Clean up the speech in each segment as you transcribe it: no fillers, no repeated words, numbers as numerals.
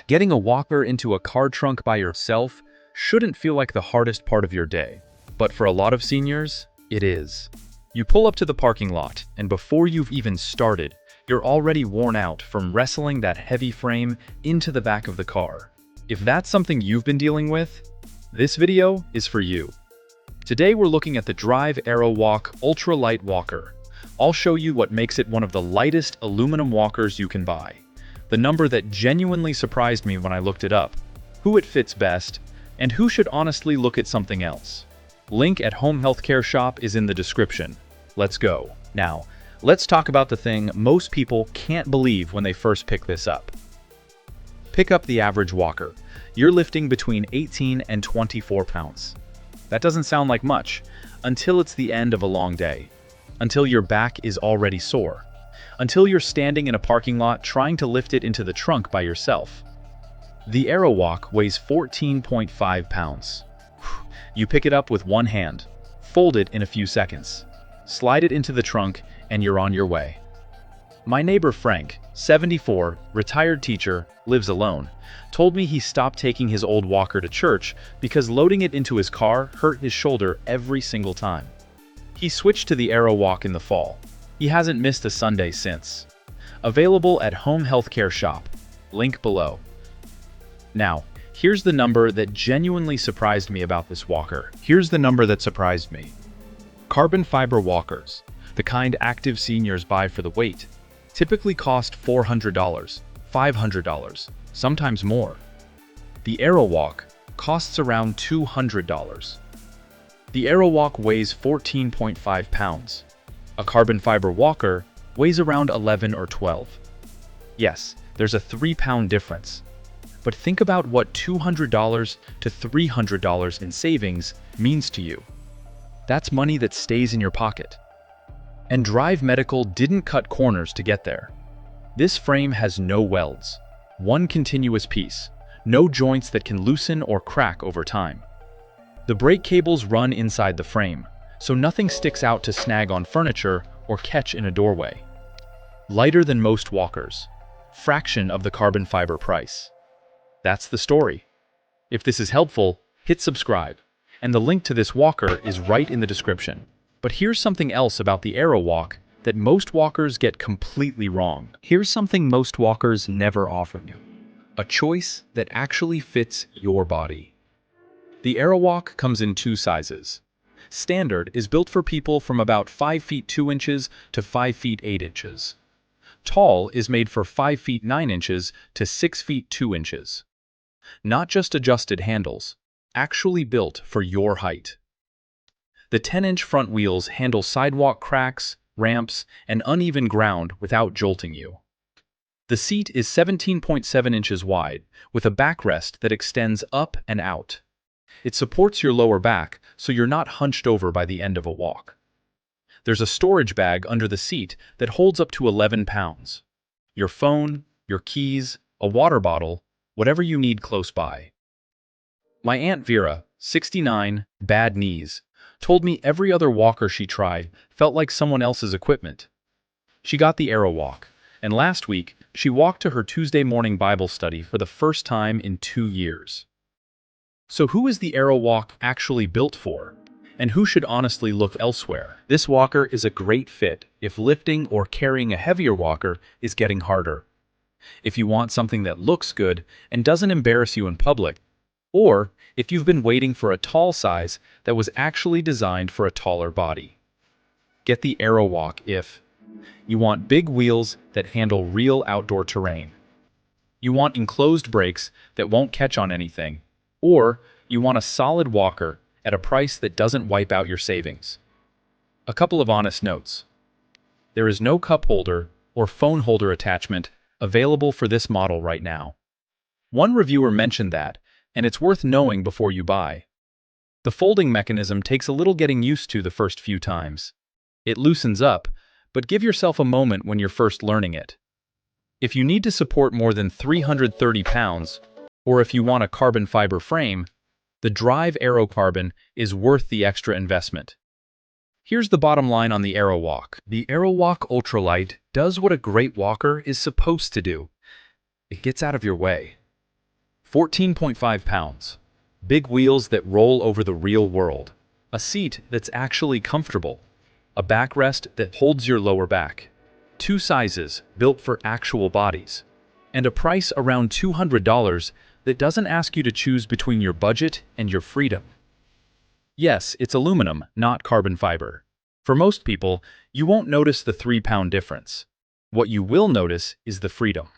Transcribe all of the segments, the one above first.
Getting a walker into a car trunk by yourself shouldn't feel like the hardest part of your day, but for a lot of seniors, it is. You pull up to the parking lot, and before you've even started, you're already worn out from wrestling that heavy frame into the back of the car. If that's something you've been dealing with, this video is for you. Today we're looking at the Drive AeroWalk Ultra-Lite Walker. I'll show you what makes it one of the lightest aluminum walkers you can buy. The number that genuinely surprised me when I looked it up, who it fits best, and who should honestly look at something else. Link at Home Healthcare Shop is in the description. Let's go. Now, let's talk about the thing most people can't believe when they first pick this up. Pick up the average walker. You're lifting between 18 and 24 pounds. That doesn't sound like much, until it's the end of a long day. Until your back is already sore. Until you're standing in a parking lot trying to lift it into the trunk by yourself. The AeroWalk weighs 14.5 pounds. You pick it up with one hand, fold it in a few seconds, slide it into the trunk, and you're on your way. My neighbor Frank, 74, retired teacher, lives alone, told me he stopped taking his old walker to church because loading it into his car hurt his shoulder every single time. He switched to the AeroWalk in the fall. He hasn't missed a Sunday since. Available at Home Healthcare Shop. Link below. Now, here's the number that genuinely surprised me about this walker. Here's the number that surprised me. Carbon fiber walkers, the kind active seniors buy for the weight, typically cost $400, $500, sometimes more. The AeroWalk costs around $200. The AeroWalk weighs 14.5 pounds. A carbon fiber walker weighs around 11 or 12. Yes, there's a 3-pound difference. But think about what $200 to $300 in savings means to you. That's money that stays in your pocket. And Drive Medical didn't cut corners to get there. This frame has no welds, one continuous piece, no joints that can loosen or crack over time. The brake cables run inside the frame, so nothing sticks out to snag on furniture or catch in a doorway. Lighter than most walkers, fraction of the carbon fiber price. That's the story. If this is helpful, hit subscribe, and the link to this walker is right in the description. But here's something else about the AeroWalk that most walkers get completely wrong. Here's something most walkers never offer you. A choice that actually fits your body. The AeroWalk comes in two sizes. Standard is built for people from about 5 feet 2 inches to 5 feet 8 inches. Tall is made for 5 feet 9 inches to 6 feet 2 inches. Not just adjusted handles, actually built for your height. The 10-inch front wheels handle sidewalk cracks, ramps, and uneven ground without jolting you. The seat is 17.7 inches wide, with a backrest that extends up and out. It supports your lower back, so you're not hunched over by the end of a walk. There's a storage bag under the seat that holds up to 11 pounds. Your phone, your keys, a water bottle, whatever you need close by. My Aunt Vera, 69, bad knees, told me every other walker she tried felt like someone else's equipment. She got the AeroWalk, and last week she walked to her Tuesday morning Bible study for the first time in 2 years. So who is the AeroWalk actually built for? And who should honestly look elsewhere? This walker is a great fit if lifting or carrying a heavier walker is getting harder. If you want something that looks good and doesn't embarrass you in public, or if you've been waiting for a tall size that was actually designed for a taller body. Get the AeroWalk if you want big wheels that handle real outdoor terrain. You want enclosed brakes that won't catch on anything. Or you want a solid walker at a price that doesn't wipe out your savings. A couple of honest notes. There is no cup holder or phone holder attachment available for this model right now. One reviewer mentioned that, and it's worth knowing before you buy. The folding mechanism takes a little getting used to the first few times. It loosens up, but give yourself a moment when you're first learning it. If you need to support more than 330 pounds, or if you want a carbon fiber frame, the Drive AeroCarbon is worth the extra investment. Here's the bottom line on the AeroWalk. The AeroWalk Ultra-Lite does what a great walker is supposed to do. It gets out of your way. 14.5 pounds. Big wheels that roll over the real world. A seat that's actually comfortable. A backrest that holds your lower back. 2 sizes built for actual bodies. And a price around $200 that doesn't ask you to choose between your budget and your freedom. Yes, it's aluminum, not carbon fiber. For most people, you won't notice the 3-pound difference. What you will notice is the freedom.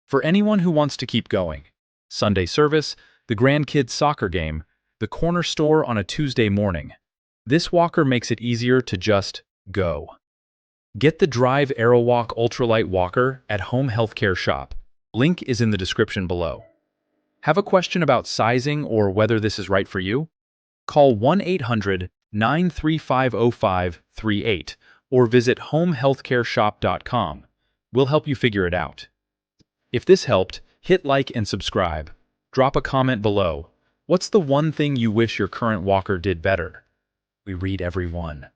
For anyone who wants to keep going, Sunday service, the grandkids' soccer game, the corner store on a Tuesday morning, this walker makes it easier to just go. Get the Drive AeroWalk Ultra-Lite Walker at Home Healthcare Shop. Link is in the description below. Have a question about sizing or whether this is right for you? Call 1-800-935-0538 or visit homehealthcareshop.com. We'll help you figure it out. If this helped, hit like and subscribe. Drop a comment below. What's the one thing you wish your current walker did better? We read every one.